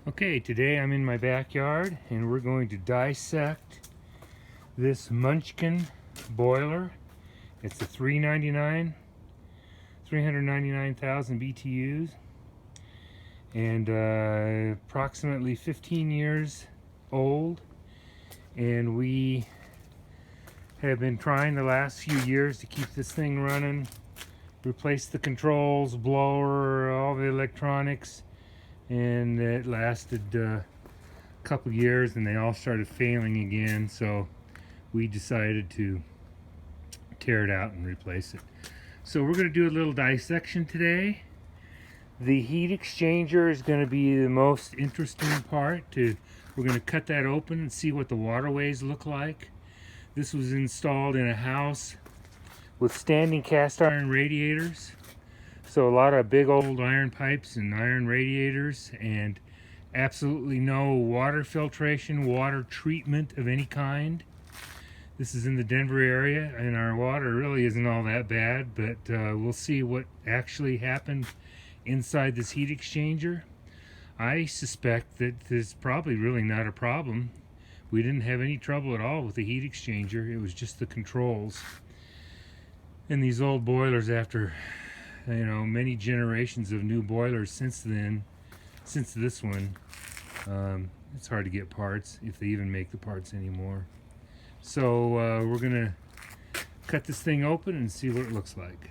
Okay, today I'm in my backyard and we're going to dissect this Munchkin boiler. It's a 399,000 BTUs and approximately 15 years old, and we have been trying the last few years to keep this thing running, replace the controls, blower, all the electronics, and it lasted a couple years and they all started failing again, so we decided to tear it out and replace it. So we're going to do a little dissection today. The heat exchanger is going to be the most interesting part. We're going to cut that open and see what the waterways look like. This was installed in a house with standing cast iron radiators. So a lot of big old iron pipes and iron radiators, and absolutely no water filtration, water treatment of any kind. This is in the Denver area, and our water really isn't all that bad, but we'll see what actually happened inside this heat exchanger. I suspect that there's probably really not a problem. We didn't have any trouble at all with the heat exchanger. It was just the controls. And these old boilers, after many generations of new boilers since then, since this one, it's hard to get parts, if they even make the parts anymore. So we're gonna cut this thing open and see what it looks like.